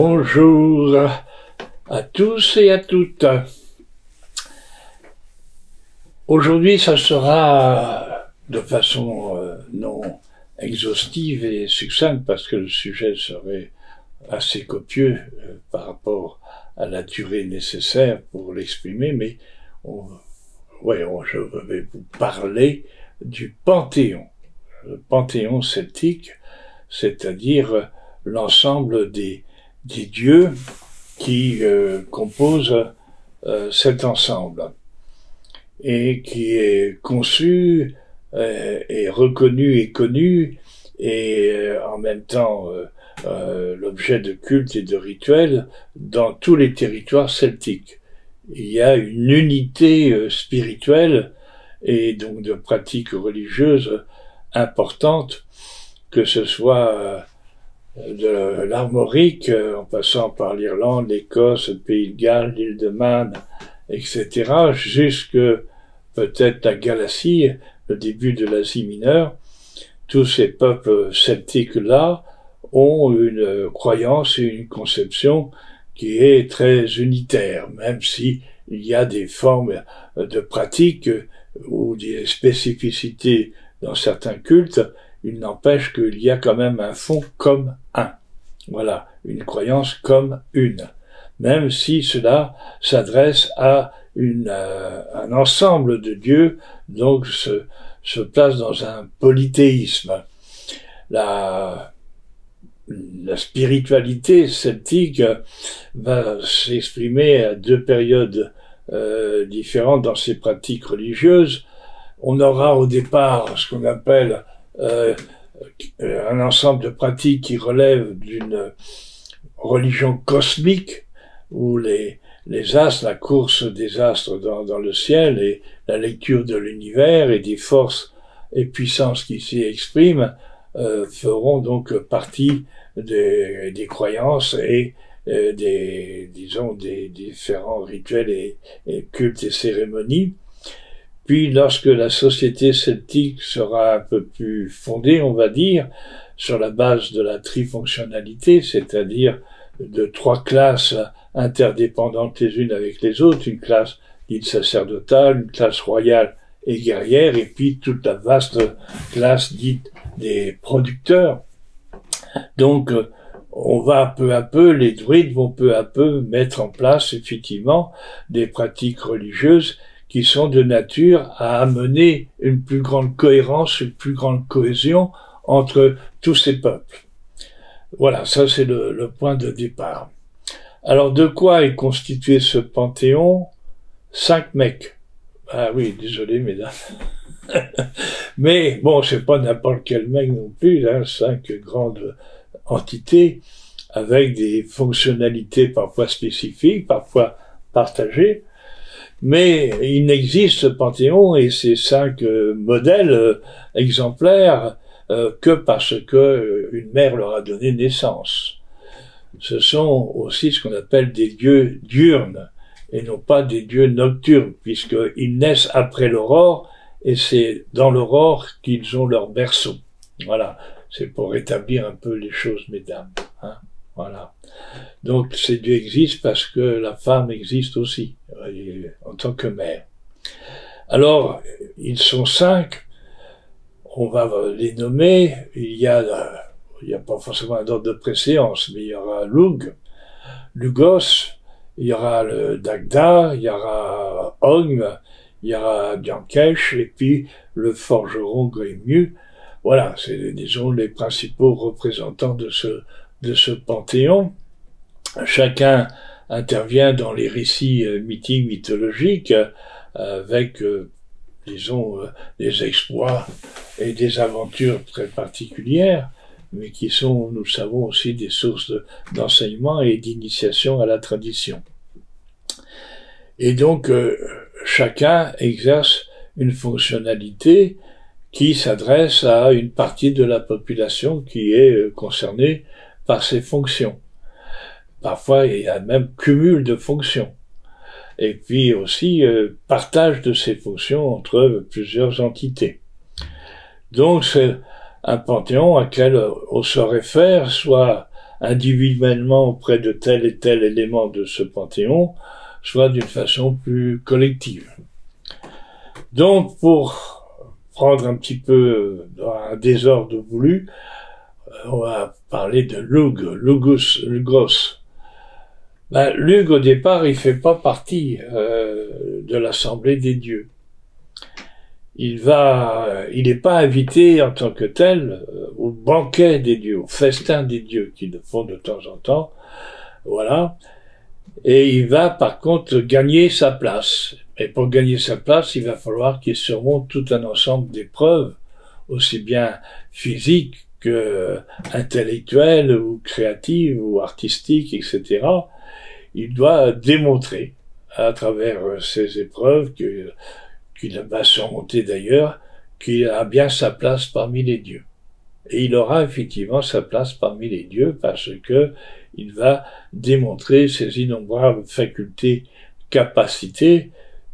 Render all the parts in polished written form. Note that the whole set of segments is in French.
Bonjour à tous et à toutes. Aujourd'hui, ça sera de façon non exhaustive et succincte parce que le sujet serait assez copieux par rapport à la durée nécessaire pour l'exprimer, mais je vais vous parler du Panthéon. Le Panthéon celtique, c'est-à-dire l'ensemble des dieux qui composent cet ensemble et qui est conçu et reconnu et connu et en même temps l'objet de culte et de rituels dans tous les territoires celtiques. Il y a une unité spirituelle et donc de pratiques religieuses importantes, que ce soit de l'Armorique, en passant par l'Irlande, l'Écosse, le Pays de Galles, l'île de Man, etc., jusque peut-être la Galatie, le début de l'Asie mineure. Tous ces peuples celtiques-là ont une croyance et une conception qui est très unitaire, même si il y a des formes de pratiques ou des spécificités dans certains cultes. Il n'empêche qu'il y a quand même un fond comme un. Voilà, une croyance comme une. Même si cela s'adresse à un ensemble de dieux, donc se place dans un polythéisme. La spiritualité celtique va s'exprimer à deux périodes différentes dans ses pratiques religieuses. On aura au départ ce qu'on appelle un ensemble de pratiques qui relèvent d'une religion cosmique, où les astres, la course des astres dans le ciel et la lecture de l'univers et des forces et puissances qui s'y expriment feront donc partie des croyances et des différents rituels et cultes et cérémonies. Puis, lorsque la société celtique sera un peu plus fondée, on va dire, sur la base de la trifonctionnalité, c'est-à-dire de trois classes interdépendantes les unes avec les autres, une classe dite sacerdotale, une classe royale et guerrière, et puis toute la vaste classe dite des producteurs. Donc, on va peu à peu, les druides vont peu à peu mettre en place effectivement des pratiques religieuses qui sont de nature à amener une plus grande cohérence, une plus grande cohésion entre tous ces peuples. Voilà, ça c'est le point de départ. Alors de quoi est constitué ce panthéon? 5 mecs. Ah oui, désolé mesdames. Mais bon, c'est pas n'importe quel mec non plus, hein, 5 grandes entités avec des fonctionnalités parfois spécifiques, parfois partagées. Mais il n'existe ce panthéon et ces 5 modèles exemplaires que parce que une mère leur a donné naissance. Ce sont aussi ce qu'on appelle des dieux diurnes et non pas des dieux nocturnes, puisqu'ils naissent après l'aurore et c'est dans l'aurore qu'ils ont leur berceau. Voilà, c'est pour rétablir un peu les choses, mesdames. Hein, voilà. Donc ces dieux existent parce que la femme existe aussi, en tant que mère. Alors, ils sont 5, on va les nommer, il y a pas forcément un ordre de préséance, mais il y aura Lug, Lugos, il y aura le Dagda, il y aura Ogm, il y aura Diankesh, et puis le forgeron Goemju. Voilà, c'est disons les principaux représentants de ce panthéon. Chacun intervient dans les récits mythiques, mythologiques, avec, des exploits et des aventures très particulières, mais qui sont, nous le savons, aussi des sources d'enseignement et d'initiation à la tradition. Et donc, chacun exerce une fonctionnalité qui s'adresse à une partie de la population qui est concernée par ces fonctions. Parfois, il y a même cumul de fonctions. Et puis aussi, partage de ces fonctions entre plusieurs entités. Donc, c'est un panthéon auquel on se réfère soit individuellement auprès de tel et tel élément de ce panthéon, soit d'une façon plus collective. Donc, pour prendre un petit peu dans un désordre voulu, on va parler de Lugos. Lug, au départ, il fait pas partie de l'Assemblée des dieux. Il n'est pas invité en tant que tel au banquet des dieux, au festin des dieux qu'ils le font de temps en temps. Voilà. Et il va par contre gagner sa place. Et pour gagner sa place, il va falloir qu'il surmonte tout un ensemble d'épreuves, aussi bien physiques que intellectuelles ou créatives ou artistiques, etc. Il doit démontrer à travers ces épreuves qu'il va surmonter d'ailleurs, qu'il a bien sa place parmi les dieux. Et il aura effectivement sa place parmi les dieux parce que il va démontrer ses innombrables facultés, capacités,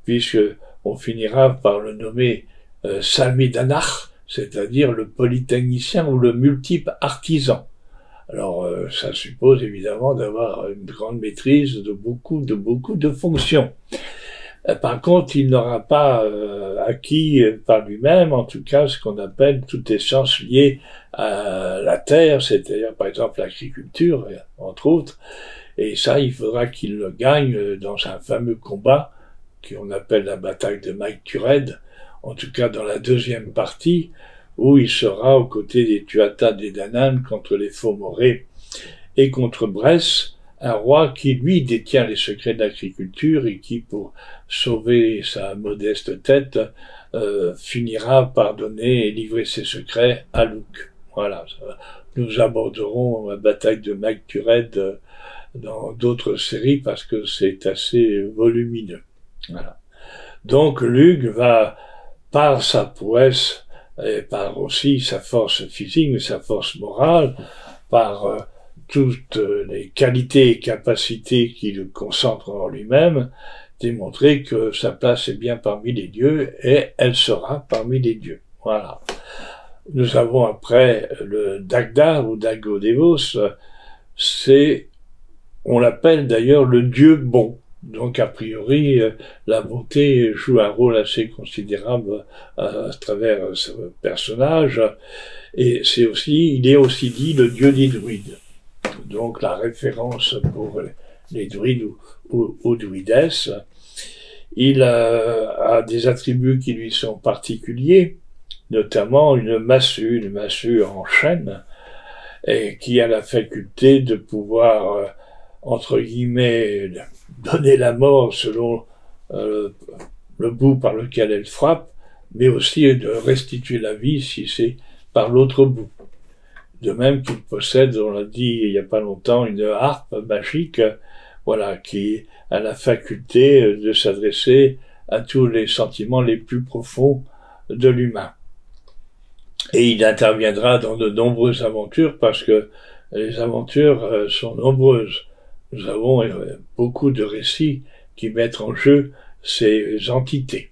puisque on finira par le nommer Salmidanach, c'est-à-dire le polytechnicien ou le multiple artisan. Alors, ça suppose évidemment d'avoir une grande maîtrise de beaucoup de fonctions. Par contre, il n'aura pas acquis par lui-même, en tout cas, ce qu'on appelle toutes les sciences liées à la terre, c'est-à-dire par exemple l'agriculture, entre autres. Et ça, il faudra qu'il le gagne dans un fameux combat qu'on appelle la bataille de Mike Tured, en tout cas dans la deuxième partie, où il sera aux côtés des Tuatha Dé Danann contre les Fomorés et contre Bress, un roi qui, lui, détient les secrets de l'agriculture et qui, pour sauver sa modeste tête, finira par donner et livrer ses secrets à Luke. Voilà. Nous aborderons la bataille de Mike Tured dans d'autres séries parce que c'est assez volumineux. Voilà. Donc, Lug va, par sa prouesse et par aussi sa force physique, mais sa force morale, par toutes les qualités et capacités qu'il concentre en lui-même, démontrer que sa place est bien parmi les dieux et elle sera parmi les dieux. Voilà. Nous avons après le Dagda ou Dagodevos, on l'appelle d'ailleurs le dieu bon. Donc a priori, la bonté joue un rôle assez considérable à travers ce personnage, et il est aussi dit le dieu des druides. Donc la référence pour les druides ou druidesses. Il a des attributs qui lui sont particuliers, notamment une massue en chêne, et qui a la faculté de pouvoir, entre guillemets, donner la mort selon le bout par lequel elle frappe, mais aussi de restituer la vie si c'est par l'autre bout. De même qu'il possède, on l'a dit il y a pas longtemps, une harpe magique, voilà, qui a la faculté de s'adresser à tous les sentiments les plus profonds de l'humain. Et il interviendra dans de nombreuses aventures parce que les aventures sont nombreuses. Nous avons beaucoup de récits qui mettent en jeu ces entités.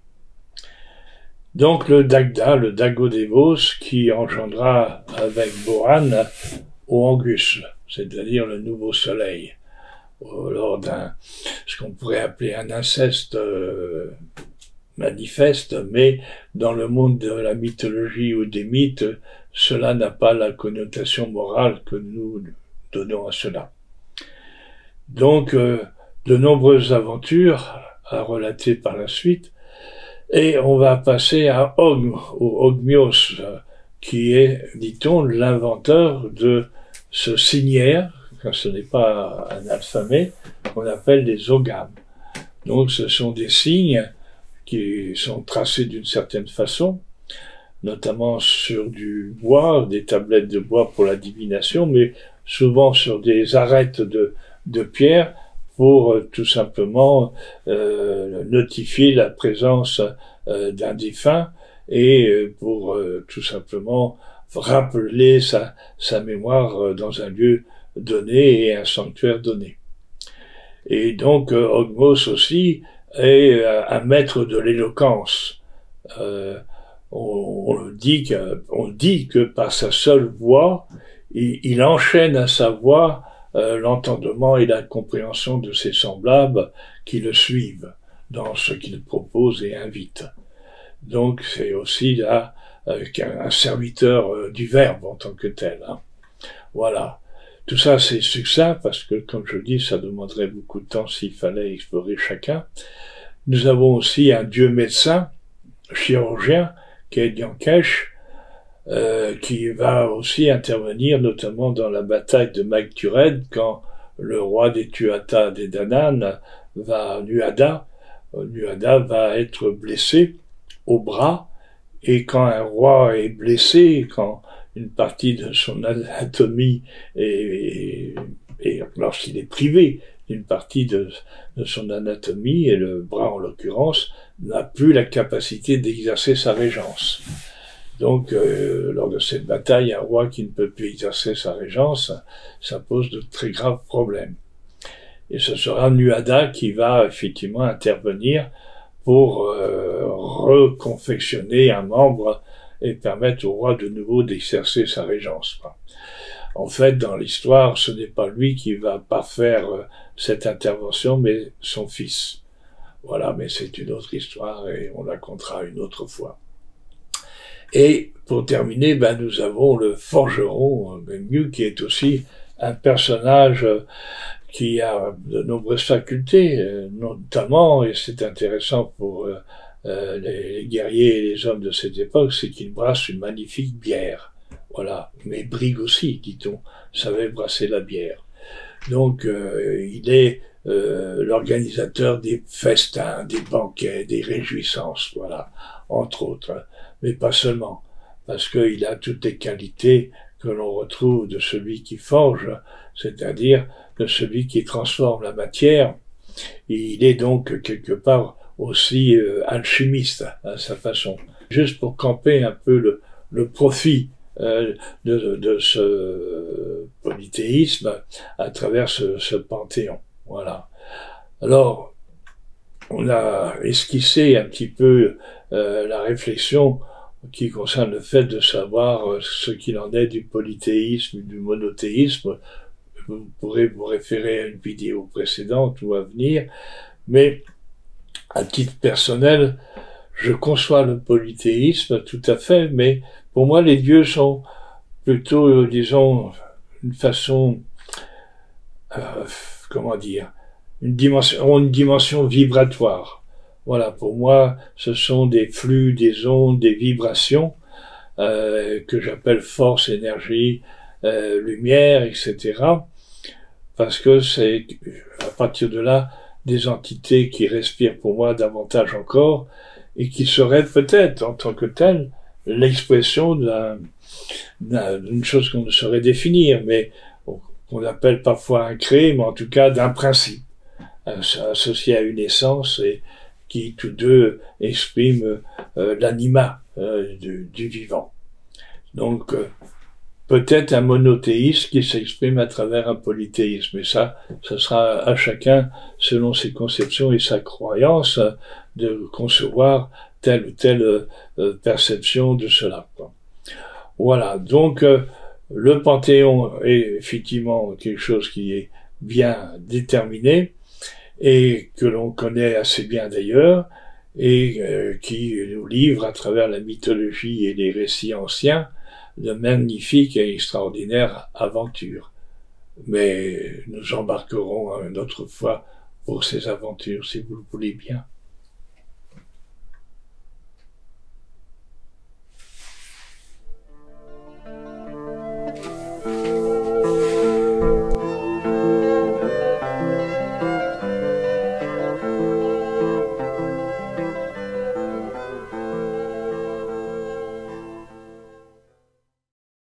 Donc le Dagda, le Dagodevos, qui engendra avec Boran au Angus, c'est-à-dire le nouveau soleil, lors ce qu'on pourrait appeler un inceste manifeste, mais dans le monde de la mythologie ou des mythes, cela n'a pas la connotation morale que nous donnons à cela. Donc, de nombreuses aventures à relater par la suite, et on va passer à Ogm, ou Ogmios, qui est, dit-on, l'inventeur de ce signaire, car ce n'est pas un alphabet, qu'on appelle des oghams. Donc, ce sont des signes qui sont tracés d'une certaine façon, notamment sur du bois, des tablettes de bois pour la divination, mais souvent sur des arêtes de pierre pour tout simplement notifier la présence d'un défunt et pour tout simplement rappeler sa mémoire dans un lieu donné et un sanctuaire donné. Et donc Ogmos aussi est un maître de l'éloquence. On dit que par sa seule voix, il enchaîne à sa voix l'entendement et la compréhension de ses semblables qui le suivent dans ce qu'il propose et invite. Donc c'est aussi là un serviteur du verbe en tant que tel. Hein. Voilà. Tout ça c'est succinct parce que, comme je dis, ça demanderait beaucoup de temps s'il fallait explorer chacun. Nous avons aussi un dieu médecin, chirurgien, qui est Diankesh, qui va aussi intervenir notamment dans la bataille de Magtured quand le roi des Tuatha des Danann Nuada va être blessé au bras, et quand un roi est blessé, quand une partie de son anatomie et lorsqu'il est privé d'une partie de son anatomie, et le bras en l'occurrence, n'a plus la capacité d'exercer sa régence. Donc, lors de cette bataille, un roi qui ne peut plus exercer sa régence, ça pose de très graves problèmes. Et ce sera Nuada qui va effectivement intervenir pour reconfectionner un membre et permettre au roi de nouveau d'exercer sa régence. En fait, dans l'histoire, ce n'est pas lui qui va pas faire cette intervention, mais son fils. Voilà, mais c'est une autre histoire et on la racontera une autre fois. Et pour terminer, nous avons le forgeron Mengmu, qui est aussi un personnage qui a de nombreuses facultés, notamment, et c'est intéressant pour les guerriers et les hommes de cette époque, c'est qu'il brasse une magnifique bière. Voilà, mais Brigue aussi, dit-on, savait brasser la bière. Donc, il est l'organisateur des festins, des banquets, des réjouissances, voilà, entre autres. Mais pas seulement, parce qu'il a toutes les qualités que l'on retrouve de celui qui forge, c'est-à-dire de celui qui transforme la matière. Et il est donc quelque part aussi alchimiste à sa façon. Juste pour camper un peu le profit de ce polythéisme à travers ce panthéon. Voilà. Alors, on a esquissé un petit peu la réflexion qui concerne le fait de savoir ce qu'il en est du polythéisme, du monothéisme. Vous pourrez vous référer à une vidéo précédente ou à venir, mais à titre personnel, je conçois le polythéisme tout à fait, mais pour moi les dieux sont plutôt, disons, une façon, comment dire, une dimension vibratoire. Voilà, pour moi, ce sont des flux, des ondes, des vibrations que j'appelle force, énergie, lumière, etc. Parce que c'est à partir de là des entités qui respirent pour moi davantage encore et qui seraient peut-être en tant que telles l'expression d'une chose qu'on ne saurait définir, mais qu'on appelle parfois un créé, mais en tout cas d'un principe associé à une essence et qui tous deux expriment l'anima du vivant. Donc peut-être un monothéisme qui s'exprime à travers un polythéisme, et ça sera à chacun, selon ses conceptions et sa croyance, de concevoir telle ou telle perception de cela. Voilà, donc le Panthéon est effectivement quelque chose qui est bien déterminé, et que l'on connaît assez bien d'ailleurs, et qui nous livre à travers la mythologie et les récits anciens de magnifiques et extraordinaires aventures. Mais nous embarquerons une autre fois pour ces aventures, si vous le voulez bien.